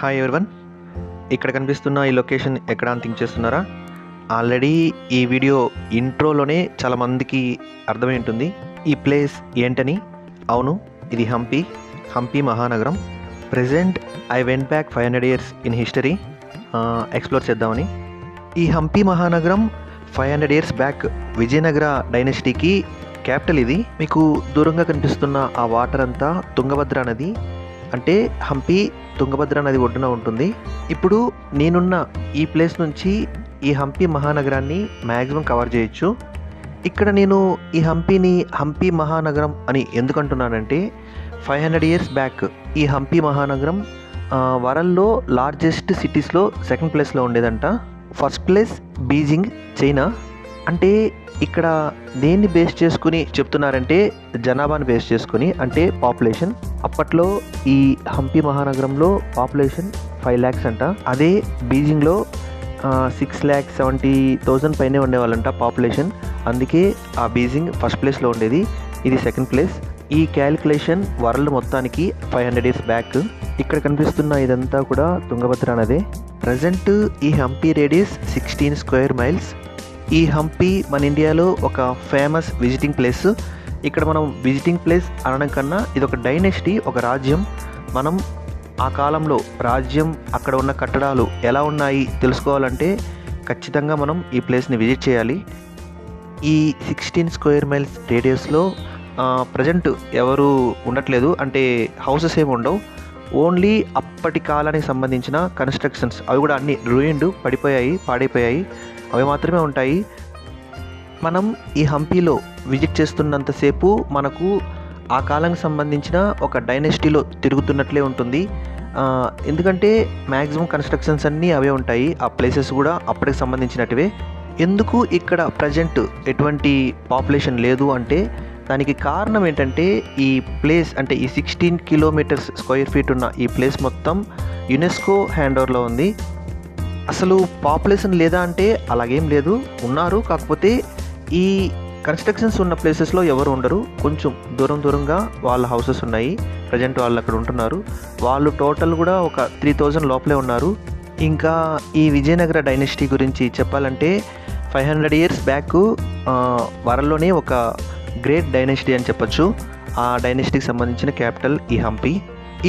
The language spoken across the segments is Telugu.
Hi everyone. ఇక్కడ కనిపిస్తున్న ఈ లొకేషన్ ఎక్కడ అని థింక్ చేస్తున్నారా? ఆల్రెడీ ఈ వీడియో ఇంట్రోలోనే చాలామందికి అర్థమై ఉంటుంది ఈ ప్లేస్ ఏంటని. అవును, ఇది హంపి మహానగరం. Present I went back 500 years in history explore చేద్దామని. ఈ హంపి మహానగరం 500 years బ్యాక్ విజయనగర డైనెస్టీకి క్యాపిటల్. ఇది మీకు దూరంగా కనిపిస్తున్న ఆ వాటర్ అంతా తుంగభద్ర నది, అంటే హంపి తుంగభద్ర నది ఒడ్డున ఉంటుంది. ఇప్పుడు నేనున్న ఈ ప్లేస్ నుంచి ఈ హంపి మహానగరాన్ని మ్యాక్సిమం కవర్ చేయొచ్చు. ఇక్కడ నేను ఈ హంపిని హంపి మహానగరం అని ఎందుకంటున్నానంటే 500 years బ్యాక్ ఈ హంపి మహానగరం వరల్డ్లో లార్జెస్ట్ సిటీస్లో సెకండ్ ప్లేస్లో ఉండేదంట. First place Beijing, China. అంటే ఇక్కడ దేన్ని బేస్ చేసుకుని చెప్తున్నారంటే జనాభాని బేస్ చేసుకుని, అంటే పాపులేషన్. అప్పట్లో ఈ హంపి మహానగరంలో పాపులేషన్ 5 lakhs అంట. అదే బీజింగ్లో 6,70,000 పైనే ఉండేవాళ్ళంట పాపులేషన్. అందుకే ఆ బీజింగ్ ఫస్ట్ ప్లేస్లో ఉండేది, ఇది సెకండ్ ప్లేస్. ఈ క్యాలిక్యులేషన్ వరల్డ్ మొత్తానికి 500 years బ్యాక్. ఇక్కడ కనిపిస్తున్న ఇదంతా కూడా తుంగభద్ర నదే. ప్రజెంట్ ఈ హంపి రేడియస్ 16 square miles. ఈ హంపి మన ఇండియాలో ఒక ఫేమస్ విజిటింగ్ ప్లేస్. ఇక్కడ మనం విజిటింగ్ ప్లేస్ అనడం కన్నా ఇది ఒక డైనెస్టీ, ఒక రాజ్యం. మనం ఆ కాలంలో రాజ్యం, అక్కడ ఉన్న కట్టడాలు ఎలా ఉన్నాయి తెలుసుకోవాలంటే ఖచ్చితంగా మనం ఈ ప్లేస్ని విజిట్ చేయాలి. ఈ 16 square miles రేడియస్లో ప్రజెంట్ ఎవరు ఉండట్లేదు, అంటే హౌసెస్ ఏమి ఉండవు. ఓన్లీ అప్పటి కాలానికి సంబంధించిన కన్స్ట్రక్షన్స్, అవి కూడా అన్ని రూయిన్డ్, పడిపోయాయి, పాడైపోయాయి, అవి మాత్రమే ఉంటాయి. మనం ఈ హంపిలో విజిట్ చేస్తున్నంతసేపు మనకు ఆ కాలానికి సంబంధించిన ఒక డైనెస్టీలో తిరుగుతున్నట్లే ఉంటుంది. ఎందుకంటే మ్యాక్సిమం కన్స్ట్రక్షన్స్ అన్నీ అవే ఉంటాయి, ఆ ప్లేసెస్ కూడా అప్పటికి సంబంధించినటివే. ఎందుకు ఇక్కడ ప్రజెంట్ ఎటువంటి పాపులేషన్ లేదు అంటే దానికి కారణం ఏంటంటే ఈ ప్లేస్, అంటే ఈ 16 kilometers స్క్వేర్ ఫీట్ ఉన్న ఈ ప్లేస్ మొత్తం యునెస్కో హ్యాండ్ ఓవర్లో ఉంది. అసలు పాపులేషన్ లేదా అంటే అలాగేం లేదు, ఉన్నారు. కాకపోతే ఈ కన్స్ట్రక్షన్స్ ఉన్న ప్లేసెస్లో ఎవరు ఉండరు. కొంచెం దూరంగా వాళ్ళ హౌసెస్ ఉన్నాయి. ప్రజెంట్ వాళ్ళు అక్కడ ఉంటున్నారు. వాళ్ళు టోటల్ కూడా ఒక 3,000 లోపలే ఉన్నారు. ఇంకా ఈ విజయనగర డైనెస్టీ గురించి చెప్పాలంటే 500 years బ్యాక్ వరల్డ్లోనే ఒక గ్రేట్ డైనెస్టీ అని చెప్పొచ్చు. ఆ డైనెస్టీకి సంబంధించిన క్యాపిటల్ ఈ హంపి.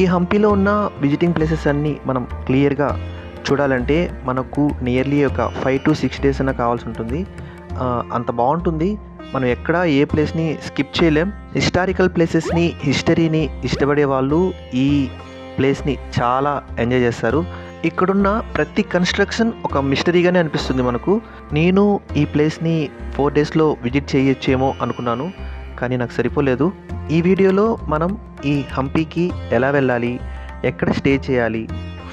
ఈ హంపిలో ఉన్న విజిటింగ్ ప్లేసెస్ అన్నీ మనం క్లియర్గా చూడాలంటే మనకు నియర్లీ ఒక 5 to 6 days అన్న కావాల్సి ఉంటుంది. అంత బాగుంటుంది. మనం ఎక్కడ ఏ ప్లేస్ని స్కిప్ చేయలేం. హిస్టారికల్ ప్లేసెస్ని, హిస్టరీని ఇష్టపడే వాళ్ళు ఈ ప్లేస్ని చాలా ఎంజాయ్ చేస్తారు. ఇక్కడున్న ప్రతి కన్స్ట్రక్షన్ ఒక మిస్టరీగానే అనిపిస్తుంది మనకు. నేను ఈ ప్లేస్ని 4 daysలో విజిట్ చేయొచ్చేమో అనుకున్నాను, కానీ నాకు సరిపోలేదు. ఈ వీడియోలో మనం ఈ హంపికి ఎలా వెళ్ళాలి, ఎక్కడ స్టే చేయాలి,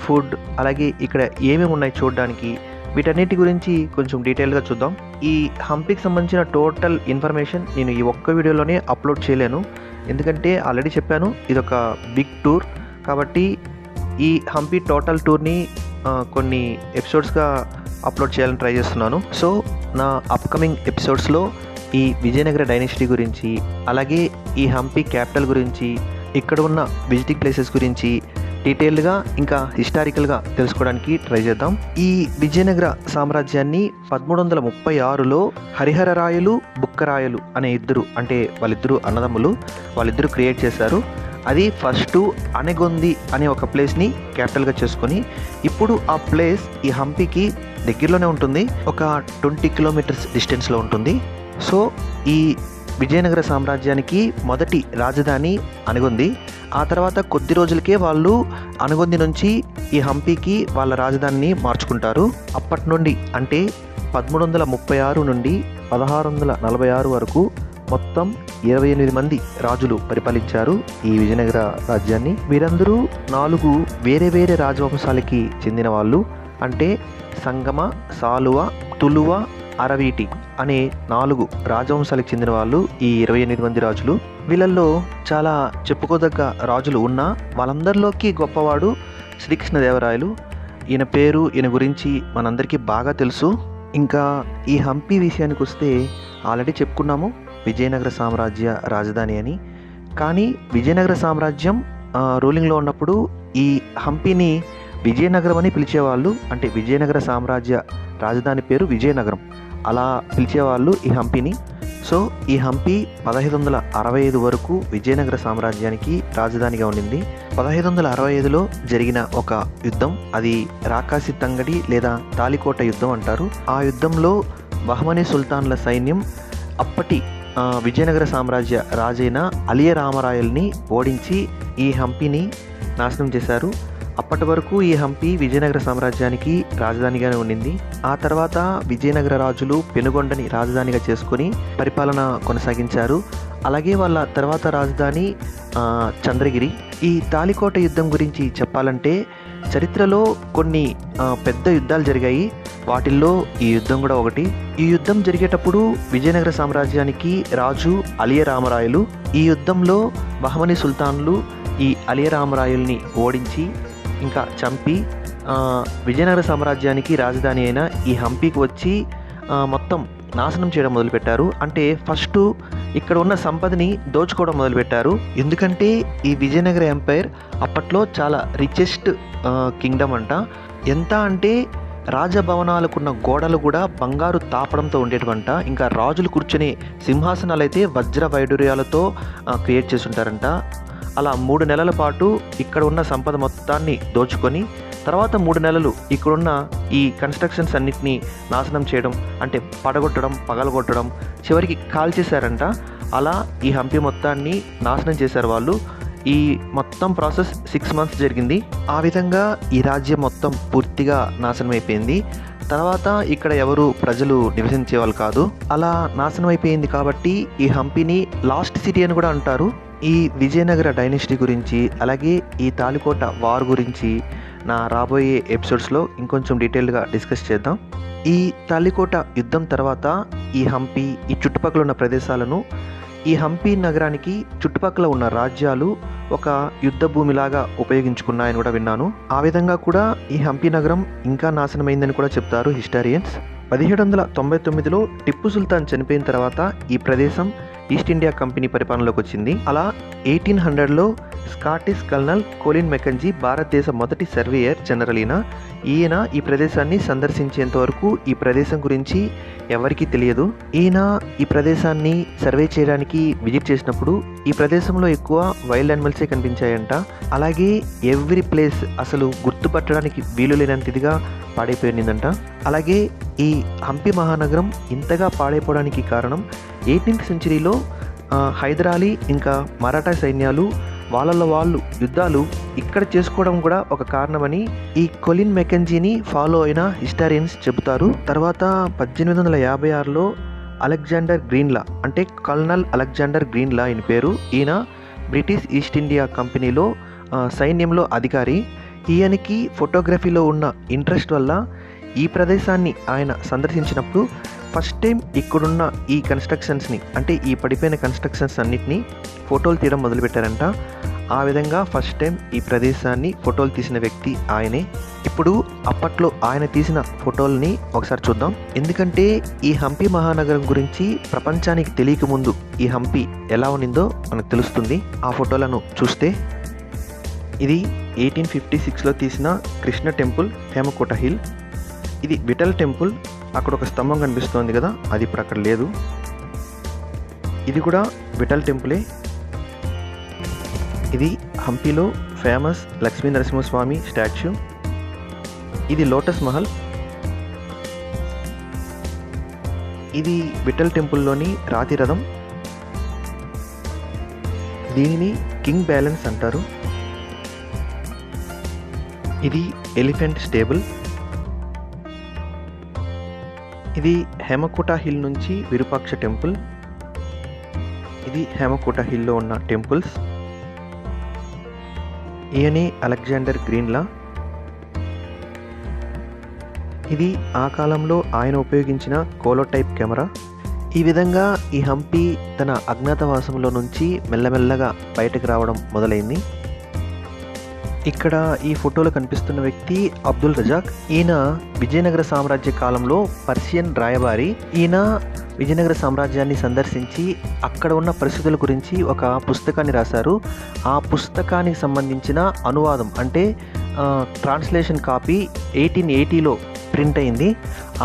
ఫుడ్, అలాగే ఇక్కడ ఏమేమి ఉన్నాయి చూడడానికి, వీటన్నిటి గురించి కొంచెం డీటెయిల్గా చూద్దాం. ఈ హంపికి సంబంధించిన టోటల్ ఇన్ఫర్మేషన్ నేను ఈ ఒక్క వీడియోలోనే అప్లోడ్ చేయలేను, ఎందుకంటే ఆల్రెడీ చెప్పాను ఇది ఒక బిగ్ టూర్. కాబట్టి ఈ హంపి టోటల్ టూర్ని కొన్ని ఎపిసోడ్స్గా అప్లోడ్ చేయాలని ట్రై చేస్తున్నాను. సో నా అప్కమింగ్ ఎపిసోడ్స్లో ఈ విజయనగర డైనెస్టీ గురించి, అలాగే ఈ హంపి క్యాపిటల్ గురించి, ఇక్కడ ఉన్న విజిటింగ్ ప్లేసెస్ గురించి డీటెయిల్డ్గా ఇంకా హిస్టారికల్గా తెలుసుకోవడానికి ట్రై చేద్దాం. ఈ విజయనగర సామ్రాజ్యాన్ని 1336లో హరిహరరాయలు, బుక్కరాయలు అనే ఇద్దరు, అంటే వాళ్ళిద్దరు అన్నదమ్ములు, వాళ్ళిద్దరూ క్రియేట్ చేశారు. అది ఫస్ట్ అనెగొంది అనే ఒక ప్లేస్ని క్యాపిటల్గా చేసుకొని, ఇప్పుడు ఆ ప్లేస్ ఈ హంపికి దగ్గరలోనే ఉంటుంది, ఒక 20 kilometers డిస్టెన్స్లో ఉంటుంది. సో ఈ విజయనగర సామ్రాజ్యానికి మొదటి రాజధాని అనగొంది. ఆ తర్వాత కొద్ది రోజులకే వాళ్ళు అనగొంది నుంచి ఈ హంపికి వాళ్ళ రాజధానిని మార్చుకుంటారు. అప్పటి నుండి అంటే 1336 నుండి 1646 వరకు మొత్తం 28 మంది రాజులు పరిపాలించారు ఈ విజయనగర రాజ్యాన్ని. వీరందరూ 4 వేరే రాజవంశాలకి చెందిన వాళ్ళు. అంటే సంగమ, సాలువ, తులువ, అరవీటి అనే 4 రాజవంశాలకు చెందిన వాళ్ళు ఈ 28 మంది రాజులు. వీళ్ళల్లో చాలా చెప్పుకోదగ్గ రాజులు ఉన్నా వాళ్ళందరిలోకి గొప్పవాడు శ్రీకృష్ణదేవరాయలు. ఈయన పేరు, ఈయన గురించి మనందరికీ బాగా తెలుసు. ఇంకా ఈ హంపి విషయానికి వస్తే ఆల్రెడీ చెప్పుకున్నాము విజయనగర సామ్రాజ్య రాజధాని అని. కానీ విజయనగర సామ్రాజ్యం రూలింగ్లో ఉన్నప్పుడు ఈ హంపిని విజయనగరం అని పిలిచేవాళ్ళు. అంటే విజయనగర సామ్రాజ్య రాజధాని పేరు విజయనగరం, అలా పిలిచేవాళ్ళు ఈ హంపీని. సో ఈ హంపి 1565 వరకు విజయనగర సామ్రాజ్యానికి రాజధానిగా ఉండింది. 1565లో జరిగిన ఒక యుద్ధం, అది రాకాసి తంగడి లేదా తాలికోట యుద్ధం అంటారు. ఆ యుద్ధంలో బహమనీ సుల్తాన్ల సైన్యం అప్పటి విజయనగర సామ్రాజ్య రాజైన అలియ రామరాయల్ని ఓడించి ఈ హంపిని నాశనం చేశారు. అప్పటి వరకు ఈ హంపి విజయనగర సామ్రాజ్యానికి రాజధానిగానే ఉండింది. ఆ తర్వాత విజయనగర రాజులు పెనుగొండని రాజధానిగా చేసుకొని పరిపాలన కొనసాగించారు. అలాగే వాళ్ళ తర్వాత రాజధాని చంద్రగిరి. ఈ తాలికోట యుద్ధం గురించి చెప్పాలంటే చరిత్రలో కొన్ని పెద్ద యుద్ధాలు జరిగాయి. వాటిల్లో ఈ యుద్ధం కూడా ఒకటి. ఈ యుద్ధం జరిగేటప్పుడు విజయనగర సామ్రాజ్యానికి రాజు అలియ రామరాయలు. ఈ యుద్ధంలో బహమనీ సుల్తాన్లు ఈ అలియ రామరాయల్ని ఓడించి ఇంకా చంపి విజయనగర సామ్రాజ్యానికి రాజధాని అయిన ఈ హంపీకి వచ్చి మొత్తం నాశనం చేయడం మొదలుపెట్టారు. అంటే ఫస్ట్ ఇక్కడ ఉన్న సంపదని దోచుకోవడం మొదలుపెట్టారు. ఎందుకంటే ఈ విజయనగర ఎంపైర్ అప్పట్లో చాలా రిచెస్ట్ కింగ్డమ్ అంట. ఎంత అంటే రాజభవనాలకున్న గోడలు కూడా బంగారు తాపడంతో ఉండేటివంట. ఇంకా రాజులు కూర్చునే సింహాసనాలు అయితే వజ్ర వైడూర్యాలతో క్రియేట్ చేసి ఉంటారంట. అలా 3 నెలల పాటు ఇక్కడ ఉన్న సంపద మొత్తాన్ని దోచుకొని తర్వాత 3 నెలలు ఇక్కడున్న ఈ కన్స్ట్రక్షన్స్ అన్నిటినీ నాశనం చేయడం, అంటే పడగొట్టడం, పగలగొట్టడం, చివరికి కాల్చేశారంట. అలా ఈ హంపి మొత్తాన్ని నాశనం చేశారు వాళ్ళు. ఈ మొత్తం ప్రాసెస్ 6 మంత్స్ జరిగింది. ఆ విధంగా ఈ రాజ్యం మొత్తం పూర్తిగా నాశనం అయిపోయింది. తర్వాత ఇక్కడ ఎవరు ప్రజలు నివసించే వాళ్ళు కాదు. అలా నాశనం అయిపోయింది కాబట్టి ఈ హంపిని లాస్ట్ సిటీ అని కూడా అంటారు. ఈ విజయనగర డైనెస్టీ గురించి అలాగే ఈ తాలికోట వార్ గురించి నా రాబోయే ఎపిసోడ్స్లో ఇంకొంచెం డీటెయిల్గా డిస్కస్ చేద్దాం. ఈ తాలికోట యుద్ధం తర్వాత ఈ హంపి, ఈ చుట్టుపక్కల ఉన్న ప్రదేశాలను ఈ హంపి నగరానికి చుట్టుపక్కల ఉన్న రాజ్యాలు ఒక యుద్ధ భూమిలాగా ఉపయోగించుకున్నాయని కూడా విన్నాను. ఆ విధంగా కూడా ఈ హంపి నగరం ఇంకా నాశనమైందని కూడా చెప్తారు హిస్టారియన్స్. 1799లో టిప్పు సుల్తాన్ చనిపోయిన తర్వాత ఈ ప్రదేశం ఈస్ట్ ఇండియా కంపెనీ పరిపాలనలోకి వచ్చింది. అలా 1800లో స్కాటిష్ కల్నల్ కోలిన్ మెకంజీ భారతదేశ మొదటి సర్వేయర్ జనరల్ ఈయన ఈ ప్రదేశాన్ని సందర్శించేంత వరకు ఈ ప్రదేశం గురించి ఎవరికీ తెలియదు. ఈయన ఈ ప్రదేశాన్ని సర్వే చేయడానికి విజిట్ చేసినప్పుడు ఈ ప్రదేశంలో ఎక్కువ వైల్డ్ యానిమల్సే కనిపించాయంట. అలాగే ఎవ్రీ ప్లేస్ అసలు గుర్తుపట్టడానికి వీలు లేనంతదిగా పాడైపోయిందంట. అలాగే ఈ హంపి మహానగరం ఇంతగా పాడైపోవడానికి కారణం 18th సెంచరీలో హైదరాలీ ఇంకా మరాఠా సైన్యాలు వాళ్ళ వాళ్ళు యుద్ధాలు ఇక్కడ చేసుకోవడం కూడా ఒక కారణమని ఈ కొలిన్ మెకెంజీని ఫాలో అయిన హిస్టారియన్స్ చెబుతారు. తర్వాత 1856లో అలెగ్జాండర్ గ్రీన్లా, అంటే కల్నల్ అలెగ్జాండర్ గ్రీన్లా ఈయన పేరు. ఈయన బ్రిటిష్ ఈస్ట్ ఇండియా కంపెనీలో సైన్యంలో అధికారి. ఈయనకి ఫోటోగ్రఫీలో ఉన్న ఇంట్రెస్ట్ వల్ల ఈ ప్రదేశాన్ని ఆయన సందర్శించినప్పుడు ఫస్ట్ టైం ఇక్కడున్న ఈ కన్స్ట్రక్షన్స్ని, అంటే ఈ పడిపోయిన కన్స్ట్రక్షన్స్ అన్నిటినీ ఫోటోలు తీయడం మొదలుపెట్టారంట. ఆ విధంగా ఫస్ట్ టైం ఈ ప్రదేశాన్ని ఫోటోలు తీసిన వ్యక్తి ఆయనే. ఇప్పుడు అప్పట్లో ఆయన తీసిన ఫోటోలని ఒకసారి చూద్దాం. ఎందుకంటే ఈ హంపి మహానగరం గురించి ప్రపంచానికి తెలియకముందు ఈ హంపి ఎలా ఉన్నిందో మనకు తెలుస్తుంది ఆ ఫోటోలను చూస్తే. ఇది 1856లో తీసిన కృష్ణ టెంపుల్, హేమకోట హిల్. ఇది విఠల్ టెంపుల్. అక్కడ ఒక స్తంభం కనిపిస్తోంది కదా, అది ఇప్పుడు అక్కడ లేదు. ఇది కూడా విఠల్ టెంపులే. ఇది హంపిలో ఫేమస్ లక్ష్మీ నరసింహస్వామి స్టాచ్యూ. ఇది లోటస్ మహల్. ఇది విఠల్ టెంపుల్లోని రాతి రథం. దీనిని కింగ్ బ్యాలెన్స్ అంటారు. ఇది ఎలిఫెంట్ స్టేబుల్. ఇది హేమకోట హిల్ నుంచి విరూపాక్ష టెంపుల్. ఇది హేమకోట హిల్లో ఉన్న టెంపుల్స్. ఈయనే అలెగ్జాండర్ గ్రీన్లా. ఇది ఆ కాలంలో ఆయన ఉపయోగించిన కోలోటైప్ కెమెరా. ఈ విధంగా ఈ హంపి తన అజ్ఞాతవాసంలో నుంచి మెల్లమెల్లగా బయటకు రావడం మొదలైంది. ఇక్కడ ఈ ఫోటోలో కనిపిస్తున్న వ్యక్తి అబ్దుల్ రజాక్. ఈయన విజయనగర సామ్రాజ్య కాలంలో పర్షియన్ రాయబారి. ఈయన విజయనగర సామ్రాజ్యాన్ని సందర్శించి అక్కడ ఉన్న పరిస్థితుల గురించి ఒక పుస్తకాన్ని రాశారు. ఆ పుస్తకానికి సంబంధించిన అనువాదం, అంటే ట్రాన్స్లేషన్ కాపీ 1880లో ప్రింట్ అయింది.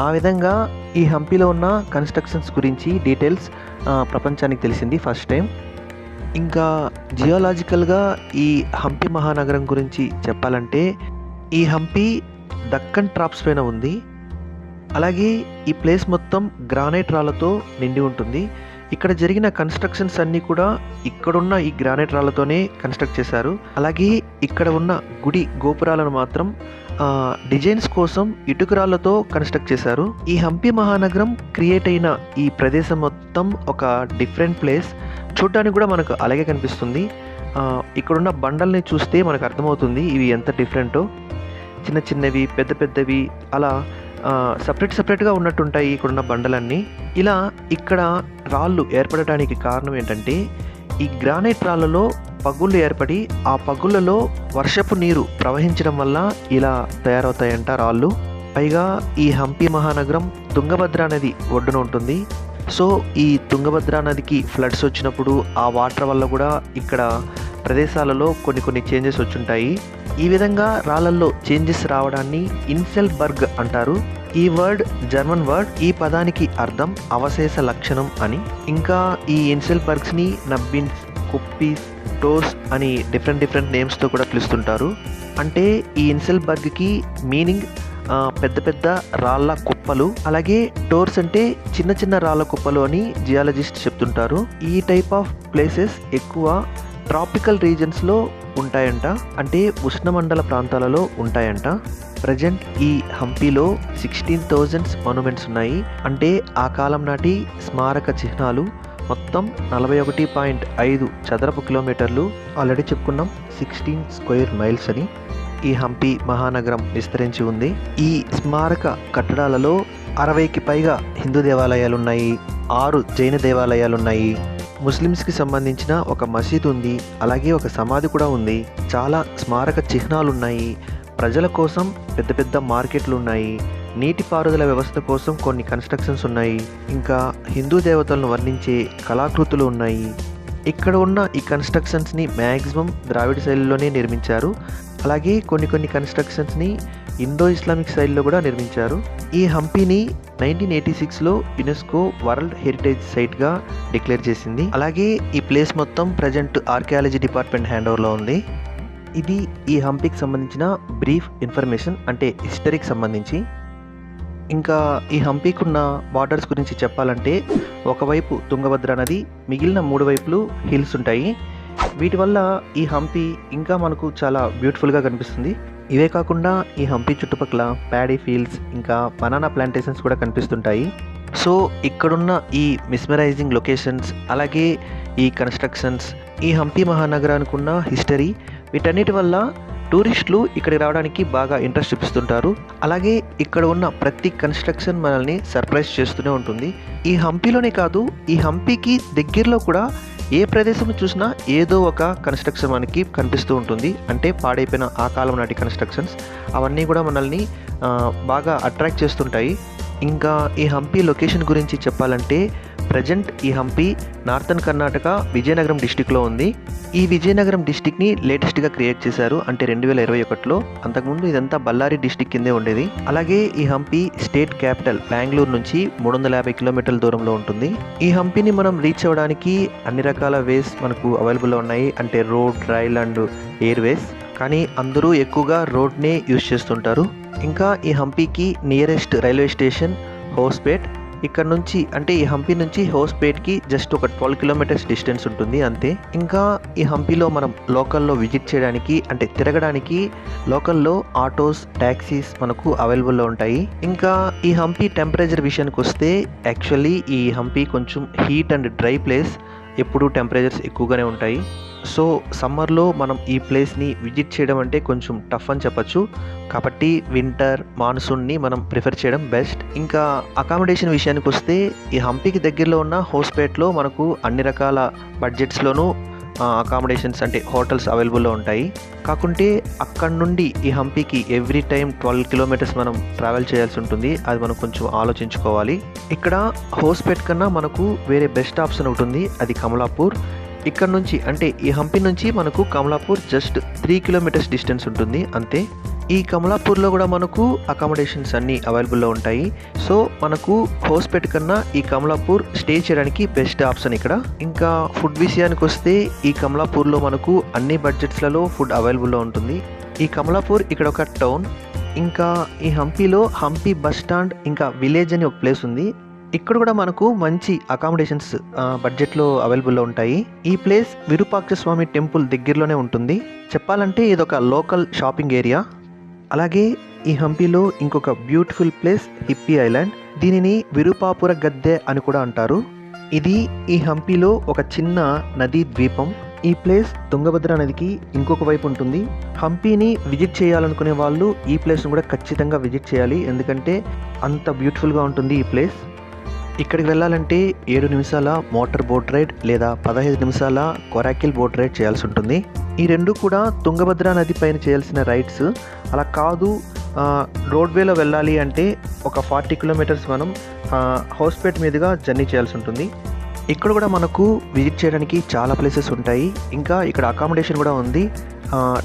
ఆ విధంగా ఈ హంపీలో ఉన్న కన్స్ట్రక్షన్స్ గురించి డీటెయిల్స్ ప్రపంచానికి తెలిసింది ఫస్ట్ టైం. ఇంకా జియోలాజికల్గా ఈ హంపి మహానగరం గురించి చెప్పాలంటే ఈ హంపి దక్కన్ ట్రాప్స్ పైన ఉంది. అలాగే ఈ ప్లేస్ మొత్తం గ్రానైట్ రాళ్ళతో నిండి ఉంటుంది. ఇక్కడ జరిగిన కన్స్ట్రక్షన్స్ అన్నీ కూడా ఇక్కడున్న ఈ గ్రానైట్ రాళ్ళతోనే కన్స్ట్రక్ట్ చేశారు. అలాగే ఇక్కడ ఉన్న గుడి గోపురాలను మాత్రం డిజైన్స్ కోసం ఇటుకరాళ్లతో కన్స్ట్రక్ట్ చేశారు. ఈ హంపి మహానగరం క్రియేట్ అయిన ఈ ప్రదేశం మొత్తం ఒక డిఫరెంట్ ప్లేస్. చూడడానికి కూడా మనకు అలాగే కనిపిస్తుంది. ఇక్కడున్న బండల్ని చూస్తే మనకు అర్థమవుతుంది ఇవి ఎంత డిఫరెంటో. చిన్న చిన్నవి, పెద్ద పెద్దవి, అలా సపరేట్గా ఉన్నట్టుంటాయి ఇక్కడున్న బండలన్నీ. ఇలా ఇక్కడ రాళ్ళు ఏర్పడటానికి కారణం ఏంటంటే ఈ గ్రానైట్ రాళ్ళలో పగుళ్ళు ఏర్పడి ఆ పగుళ్ళలో వర్షపు నీరు ప్రవహించడం వల్ల ఇలా తయారవుతాయంట రాళ్ళు. పైగా ఈ హంపి మహానగరం తుంగభద్ర నది ఒడ్డున ఉంటుంది. సో ఈ తుంగభద్ర నదికి ఫ్లడ్స్ వచ్చినప్పుడు ఆ వాటర్ వల్ల కూడా ఇక్కడ ప్రదేశాలలో కొన్ని చేంజెస్ వచ్చుంటాయి. ఈ విధంగా రాళ్ళల్లో చేంజెస్ రావడాన్ని ఇన్సెల్బర్గ్ అంటారు. ఈ వర్డ్ జర్మన్ వర్డ్. ఈ పదానికి అర్థం అవశేష లక్షణం అని. ఇంకా ఈ ఇన్సెల్బర్గ్స్ని నబ్బిన్స్, కుప్పీస్, టోర్స్ అని డిఫరెంట్ నేమ్స్తో కూడా పిలుస్తుంటారు. అంటే ఈ ఇన్సెల్బర్గ్కి మీనింగ్ పెద్ద పెద్ద రాళ్ళ కుప్పలు. అలాగే టోర్స్ అంటే చిన్న రాళ్ళ కుప్పలు అని జియాలజిస్ట్ చెప్తుంటారు. ఈ టైప్ ఆఫ్ ప్లేసెస్ ఎక్కువ ట్రాపికల్ రీజన్స్లో ఉంటాయంట, అంటే ఉష్ణమండల ప్రాంతాలలో ఉంటాయంట. ప్రజెంట్ ఈ హంపీలో 16,000 మాన్యుమెంట్స్ ఉన్నాయి. అంటే ఆ కాలం నాటి స్మారక చిహ్నాలు. మొత్తం 41.5 చదరపు కిలోమీటర్లు. ఆల్రెడీ చెప్పుకున్నాం 16 స్క్వేర్ మైల్స్ అని ఈ హంపి మహానగరం విస్తరించి ఉంది. ఈ స్మారక కట్టడాలలో 60కి పైగా హిందూ దేవాలయాలు ఉన్నాయి, 6 జైన దేవాలయాలు ఉన్నాయి, ముస్లిమ్స్కి సంబంధించిన ఒక మసీద్ ఉంది, అలాగే ఒక సమాధి కూడా ఉంది. చాలా స్మారక చిహ్నాలు ఉన్నాయి. ప్రజల కోసం పెద్ద మార్కెట్లు ఉన్నాయి. నీటిపారుదల వ్యవస్థ కోసం కొన్ని కన్స్ట్రక్షన్స్ ఉన్నాయి. ఇంకా హిందూ దేవతలను వర్ణించే కళాకృతులు ఉన్నాయి. ఇక్కడ ఉన్న ఈ కన్స్ట్రక్షన్స్ని మ్యాక్సిమం ద్రావిడ శైలిలోనే నిర్మించారు. అలాగే కొన్ని కన్స్ట్రక్షన్స్ని ఇండో ఇస్లామిక్ స్టైల్లో కూడా నిర్మించారు. ఈ హంపీని 1986లో యునెస్కో వరల్డ్ హెరిటేజ్ సైట్గా డిక్లేర్ చేసింది. అలాగే ఈ ప్లేస్ మొత్తం ప్రజెంట్ ఆర్కియాలజీ డిపార్ట్మెంట్ హ్యాండ్ ఓవర్లో ఉంది. ఇది ఈ హంపీకి సంబంధించిన బ్రీఫ్ ఇన్ఫర్మేషన్, అంటే హిస్టరీకి సంబంధించి. ఇంకా ఈ హంపీకున్న బార్డర్స్ గురించి చెప్పాలంటే ఒకవైపు తుంగభద్ర నది, మిగిలిన 3 వైపులు హిల్స్ ఉంటాయి. వీటి వల్ల ఈ హంపి ఇంకా మనకు చాలా బ్యూటిఫుల్గా కనిపిస్తుంది. ఇవే కాకుండా ఈ హంపి చుట్టుపక్కల ప్యాడీ ఫీల్డ్స్, ఇంకా బనానా ప్లాంటేషన్స్ కూడా కనిపిస్తుంటాయి. సో ఇక్కడున్న ఈ మిస్మరైజింగ్ లొకేషన్స్, అలాగే ఈ కన్స్ట్రక్షన్స్, ఈ హంపి మహానగరానికి ఉన్న హిస్టరీ, వీటన్నిటి వల్ల టూరిస్టులు ఇక్కడికి రావడానికి బాగా ఇంట్రెస్ట్ చూపిస్తుంటారు. అలాగే ఇక్కడ ఉన్న ప్రతి కన్స్ట్రక్షన్ మనల్ని సర్ప్రైజ్ చేస్తూనే ఉంటుంది. ఈ హంపిలోనే కాదు, ఈ హంపికి దగ్గరలో కూడా ఏ ప్రదేశం చూసినా ఏదో ఒక కన్స్ట్రక్షన్ మనకి కనిపిస్తూ ఉంటుంది. అంటే పాడైపోయిన ఆ కాలం నాటి కన్స్ట్రక్షన్స్, అవన్నీ కూడా మనల్ని బాగా అట్రాక్ట్ చేస్తుంటాయి. ఇంకా ఈ హంపి లొకేషన్ గురించి చెప్పాలంటే ప్రజెంట్ ఈ హంపి నార్థన్ కర్ణాటక విజయనగరం డిస్టిక్లో ఉంది. ఈ విజయనగరం డిస్టిక్ని లేటెస్ట్గా క్రియేట్ చేశారు, అంటే 2021లో. అంతకుముందు ఇదంతా బళ్ళారి డిస్టిక్ కిందే ఉండేది. అలాగే ఈ హంపి స్టేట్ క్యాపిటల్ బెంగళూరు నుంచి 350 కిలోమీటర్ల దూరంలో ఉంటుంది. ఈ హంపిని మనం రీచ్ అవ్వడానికి అన్ని రకాల వేస్ మనకు అవైలబుల్లో ఉన్నాయి, అంటే రోడ్, రైల్ అండ్ ఎయిర్ వేస్. కానీ అందరూ ఎక్కువగా రోడ్నే యూజ్ చేస్తుంటారు. ఇంకా ఈ హంపికి నియరెస్ట్ రైల్వే స్టేషన్ హోస్పేట్. ఇక్కడ నుంచి, అంటే ఈ హంపి నుంచి హోస్పేట్కి జస్ట్ ఒక 12 కిలోమీటర్స్ డిస్టెన్స్ ఉంటుంది అంతే. ఇంకా ఈ హంపిలో మనం లోకల్లో విజిట్ చేయడానికి, అంటే తిరగడానికి లోకల్లో ఆటోస్, ట్యాక్సీస్ మనకు అవైలబుల్లో ఉంటాయి. ఇంకా ఈ హంపి టెంపరేచర్ విషయానికి వస్తే యాక్చువల్లీ ఈ హంపి కొంచెం హీట్ అండ్ డ్రై ప్లేస్. ఎప్పుడూ టెంపరేచర్స్ ఎక్కువగానే ఉంటాయి. సో సమ్మర్లో మనం ఈ ప్లేస్ని విజిట్ చేయడం అంటే కొంచెం టఫ్ అని చెప్పచ్చు. కాబట్టి వింటర్, మాన్సూన్ని మనం ప్రిఫర్ చేయడం బెస్ట్. ఇంకా అకామిడేషన్ విషయానికి వస్తే ఈ హంపికి దగ్గరలో ఉన్న హోస్పేట్లో మనకు అన్ని రకాల బడ్జెట్స్లోనూ అకామిడేషన్స్, అంటే హోటల్స్ అవైలబుల్లో ఉంటాయి. కాకుంటే అక్కడ నుండి ఈ హంపికి ఎవ్రీ టైం 12 కిలోమీటర్స్ మనం ట్రావెల్ చేయాల్సి ఉంటుంది. అది మనం కొంచెం ఆలోచించుకోవాలి. ఇక్కడ హోస్పేట్ కన్నా మనకు వేరే బెస్ట్ ఆప్షన్ ఉంటుంది, అది కమలాపూర్. ఇక్కడ నుంచి అంటే ఈ హంపి నుంచి మనకు కమలాపూర్ జస్ట్ 3 కిలోమీటర్స్ డిస్టెన్స్ ఉంటుంది అంతే. ఈ కమలాపూర్లో కూడా మనకు అకామిడేషన్స్ అన్నీ అవైలబుల్లో ఉంటాయి. సో మనకు హోస్పేట్ కన్నా ఈ కమలాపూర్ స్టే చేయడానికి బెస్ట్ ఆప్షన్ ఇక్కడ. ఇంకా ఫుడ్ విషయానికి వస్తే ఈ కమలాపూర్లో మనకు అన్ని బడ్జెట్స్లలో ఫుడ్ అవైలబుల్లో ఉంటుంది. ఈ కమలాపూర్ ఇక్కడ ఒక టౌన్. ఇంకా ఈ హంపీలో హంపీ బస్ స్టాండ్ ఇంకా విలేజ్ అని ఒక ప్లేస్ ఉంది. ఇక్కడ కూడా మనకు మంచి అకామిడేషన్స్ బడ్జెట్లో అవైలబుల్లో ఉంటాయి. ఈ ప్లేస్ విరూపాక్ష స్వామి టెంపుల్ దగ్గరలోనే ఉంటుంది. చెప్పాలంటే ఇదొక లోకల్ షాపింగ్ ఏరియా. అలాగే ఈ హంపీలో ఇంకొక బ్యూటిఫుల్ ప్లేస్ హిప్పీ ఐలాండ్. దీనిని విరూపాపుర గద్దె అని కూడా అంటారు. ఇది ఈ హంపీలో ఒక చిన్న నదీ ద్వీపం. ఈ ప్లేస్ తుంగభద్ర నదికి ఇంకొక వైపు ఉంటుంది. హంపీని విజిట్ చేయాలనుకునే వాళ్ళు ఈ ప్లేస్ను కూడా ఖచ్చితంగా విజిట్ చేయాలి, ఎందుకంటే అంత బ్యూటిఫుల్గా ఉంటుంది ఈ ప్లేస్. ఇక్కడికి వెళ్ళాలంటే 7 నిమిషాల మోటార్ బోట్ రైడ్ లేదా 15 నిమిషాల కొరాకిల్ బోట్ రైడ్ చేయాల్సి ఉంటుంది. ఈ రెండు కూడా తుంగభద్ర నది పైన చేయాల్సిన రైడ్స్. అలా కాదు రోడ్వేలో వెళ్ళాలి అంటే ఒక 40 కిలోమీటర్స్ మనం హౌస్పేట్ మీదుగా జర్నీ చేయాల్సి ఉంటుంది. ఇక్కడ కూడా మనకు విజిట్ చేయడానికి చాలా ప్లేసెస్ ఉంటాయి. ఇంకా ఇక్కడ అకామిడేషన్ కూడా ఉంది.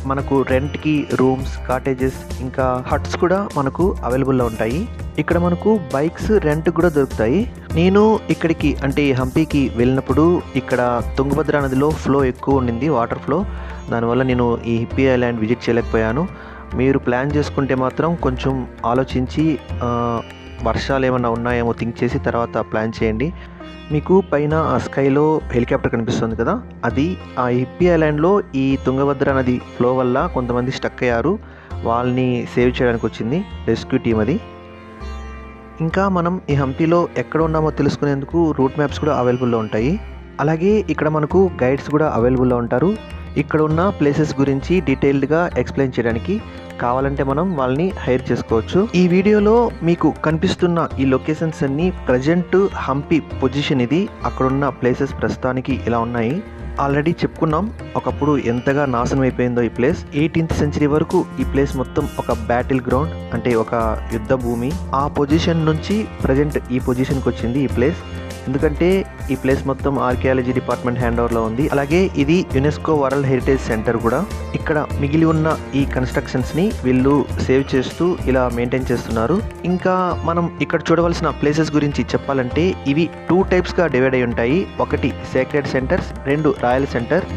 మనకు రెంట్కి రూమ్స్, కాటేజెస్ ఇంకా హట్స్ కూడా మనకు అవైలబుల్లో ఉంటాయి. ఇక్కడ మనకు బైక్స్ రెంట్ కూడా దొరుకుతాయి. నేను ఇక్కడికి అంటే హంపీకి వెళ్ళినప్పుడు ఇక్కడ తుంగభద్ర నదిలో ఫ్లో ఎక్కువ ఉండింది, వాటర్ ఫ్లో. దానివల్ల నేను ఈ హిప్పీ ఐలాండ్ విజిట్ చేయలేకపోయాను. మీరు ప్లాన్ చేసుకుంటే మాత్రం కొంచెం ఆలోచించి వర్షాలు ఏమన్నా ఉన్నాయేమో థింక్ చేసి తర్వాత ప్లాన్ చేయండి. మీకు పైన ఆ స్కైలో హెలికాప్టర్ కనిపిస్తుంది కదా, అది ఆ హిప్పీ ఐలాండ్లో ఈ తుంగభద్ర నది ఫ్లో వల్ల కొంతమంది స్టక్ అయ్యారు. వాళ్ళని సేవ్ చేయడానికి వచ్చింది రెస్క్యూ టీం అది. ఇంకా మనం ఈ హంపీలో ఎక్కడ ఉన్నామో తెలుసుకునేందుకు రూట్ మ్యాప్స్ కూడా అవైలబుల్లో ఉంటాయి. అలాగే ఇక్కడ మనకు గైడ్స్ కూడా అవైలబుల్లో ఉంటారు. ఇక్కడ ఉన్న ప్లేసెస్ గురించి డీటెయిల్డ్గా ఎక్స్ప్లెయిన్ చేయడానికి కావాలంటే మనం వాళ్ళని హైర్ చేసుకోవచ్చు. ఈ వీడియోలో మీకు కనిపిస్తున్న ఈ లొకేషన్స్ అన్నీ ప్రజెంట్ హంపి పొజిషన్ ఇది. అక్కడున్న ప్లేసెస్ ప్రస్తుతానికి ఇలా ఉన్నాయి. ఆల్రెడీ చెప్పుకున్నాం ఒకప్పుడు ఎంతగా నాశనం అయిపోయిందో ఈ ప్లేస్. 18th సెంచరీ వరకు ఈ ప్లేస్ మొత్తం ఒక బ్యాటిల్ గ్రౌండ్, అంటే ఒక యుద్ధ భూమి. ఆ పొజిషన్ నుంచి ప్రజెంట్ ఈ పొజిషన్కి వచ్చింది ఈ ప్లేస్. ఎందుకంటే ఈ ప్లేస్ మొత్తం ఆర్కియాలజీ డిపార్ట్మెంట్ హ్యాండ్ ఓవర్లో ఉంది. అలాగే ఇది యునెస్కో వరల్డ్ హెరిటేజ్ సెంటర్ కూడా. ఇక్కడ మిగిలి ఉన్న ఈ కన్స్ట్రక్షన్స్ని వీళ్ళు సేవ్ చేస్తూ ఇలా మెయింటైన్ చేస్తున్నారు. ఇంకా మనం ఇక్కడ చూడవలసిన ప్లేసెస్ గురించి చెప్పాలంటే ఇవి 2 టైప్స్గా డివైడ్ అయి ఉంటాయి. ఒకటి సేక్రెడ్ సెంటర్స్, 2 రాయల్ సెంటర్.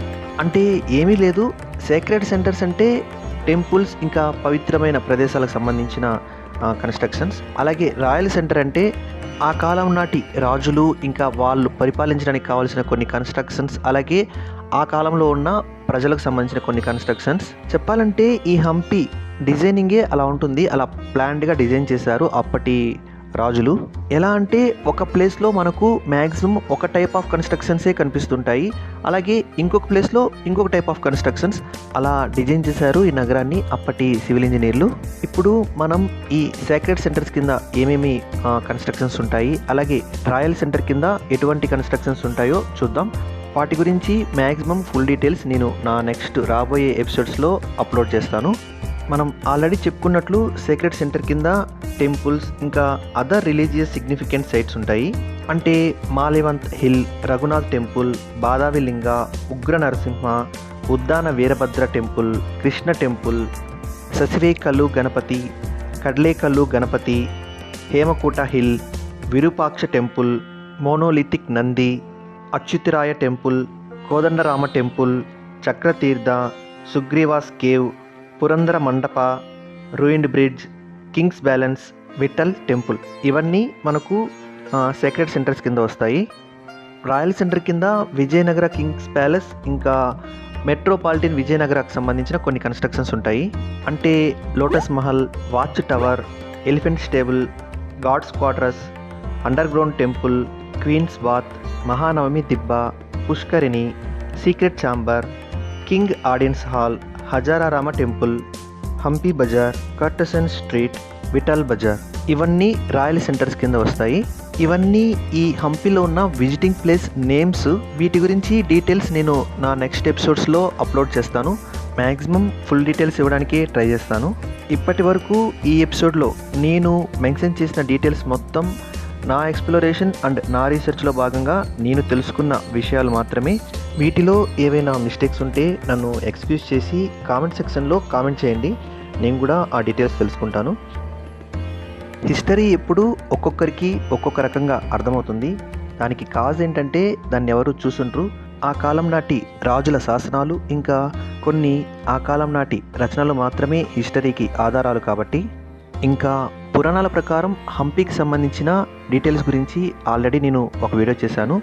అంటే ఏమీ లేదు, సేక్రెడ్ సెంటర్స్ అంటే టెంపుల్స్ ఇంకా పవిత్రమైన ప్రదేశాలకు సంబంధించిన కన్స్ట్రక్షన్స్. అలాగే రాయల్ సెంటర్ అంటే ఆ కాలం నాటి రాజులు ఇంకా వాళ్ళు పరిపాలించడానికి కావాల్సిన కొన్ని కన్స్ట్రక్షన్స్, అలాగే ఆ కాలంలో ఉన్న ప్రజలకు సంబంధించిన కొన్ని కన్స్ట్రక్షన్స్. చెప్పాలంటే ఈ హంపి డిజైనింగే అలా ఉంటుంది. అలా ప్లాన్డ్గా డిజైన్ చేశారు అప్పటి రాజులు. ఎలా అంటే ఒక ప్లేస్లో మనకు మ్యాక్సిమం ఒక టైప్ ఆఫ్ కన్స్ట్రక్షన్సే కనిపిస్తుంటాయి. అలాగే ఇంకొక ప్లేస్లో ఇంకొక టైప్ ఆఫ్ కన్స్ట్రక్షన్స్. అలా డిజైన్ చేశారు ఈ నగరాన్ని అప్పటి సివిల్ ఇంజనీర్లు. ఇప్పుడు మనం ఈ సేక్రెడ్ సెంటర్స్ కింద ఏమేమి కన్స్ట్రక్షన్స్ ఉంటాయి, అలాగే రాయల్ సెంటర్ కింద ఎటువంటి కన్స్ట్రక్షన్స్ ఉంటాయో చూద్దాం. వాటి గురించి మ్యాక్సిమం ఫుల్ డీటెయిల్స్ నేను నా నెక్స్ట్ రాబోయే ఎపిసోడ్స్లో అప్లోడ్ చేస్తాను. మనం ఆల్రెడీ చెప్పుకున్నట్లు సేక్రెడ్ సెంటర్ కింద టెంపుల్స్ ఇంకా అదర్ రిలీజియస్ సిగ్నిఫికెంట్ సైట్స్ ఉంటాయి. అంటే Malyavanta hill, Raghunath temple, Badavi Linga, Ugra Narasimha, Uddana Veerabhadra temple, Krishna temple, Sasivekalu Ganapati, Kadalekalu Ganapati, Hemakuta hill, Virupaksha temple, monolithic Nandi, Achyutaraya temple, Kodandarama temple, Chakratirtha, Sugriva's cave, Purandara Mandapa, ruined bridge, king's balance, Vittal temple. ఇవన్నీ మనకు సేక్రెడ్ సెంటర్స్ కింద వస్తాయి. రాయల్ సెంటర్ కింద విజయనగర కింగ్స్ ప్యాలెస్ ఇంకా మెట్రోపాలిటన్ విజయనగరకు సంబంధించిన కొన్ని కన్స్ట్రక్షన్స్ ఉంటాయి. అంటే lotus Mahal, watch tower, elephant stable, guards quarters, underground temple, queen's bath, Mahanavami Dibba, Pushkarini, secret chamber, king audience hall, Hazararama temple, Hampi bazaar, courtesan street, Vittal bazaar. ఇవన్నీ రాయల్ సెంటర్స్ కింద వస్తాయి. ఇవన్నీ ఈ హంపిలో ఉన్న విజిటింగ్ ప్లేస్ నేమ్స్. వీటి గురించి డీటెయిల్స్ నేను నా నెక్స్ట్ ఎపిసోడ్స్లో అప్లోడ్ చేస్తాను. మ్యాక్సిమం ఫుల్ డీటెయిల్స్ ఇవ్వడానికి ట్రై చేస్తాను. ఇప్పటి వరకు ఈ ఎపిసోడ్లో నేను మెన్షన్ చేసిన డీటెయిల్స్ మొత్తం నా ఎక్స్ప్లోరేషన్ అండ్ నా రీసెర్చ్లో భాగంగా నేను తెలుసుకున్న విషయాలు మాత్రమే. వీటిలో ఏవైనా మిస్టేక్స్ ఉంటే నన్ను ఎక్స్క్యూజ్ చేసి కామెంట్ సెక్షన్లో కామెంట్ చేయండి. నేను కూడా ఆ డీటెయిల్స్ తెలుసుకుంటాను. హిస్టరీ ఎప్పుడు ఒక్కొక్కరికి ఒక్కొక్క రకంగా అర్థమవుతుంది. దానికి కాజ్ ఏంటంటే దాన్ని ఎవరు చూసుండ్రు. ఆ కాలం నాటి రాజుల శాసనాలు ఇంకా కొన్ని ఆ కాలం నాటి రచనలు మాత్రమే హిస్టరీకి ఆధారాలు కాబట్టి. ఇంకా పురాణాల ప్రకారం హంపీకి సంబంధించిన డీటెయిల్స్ గురించి ఆల్రెడీ నేను ఒక వీడియో చేశాను.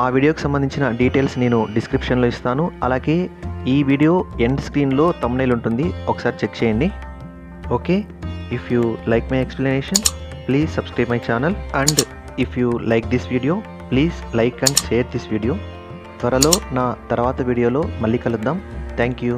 ఆ వీడియోకి సంబంధించిన డీటెయిల్స్ నేను డిస్క్రిప్షన్లో ఇస్తాను. అలాగే ఈ వీడియో ఎండ్ స్క్రీన్లో థంబ్నెయిల్ ఉంటుంది, ఒకసారి చెక్ చేయండి. Okay, if you like my explanation please subscribe my channel and if you like this video please like and share this video. త్వరలో నా తర్వాత వీడియోలో మళ్ళీ కలుద్దాం. Thank you.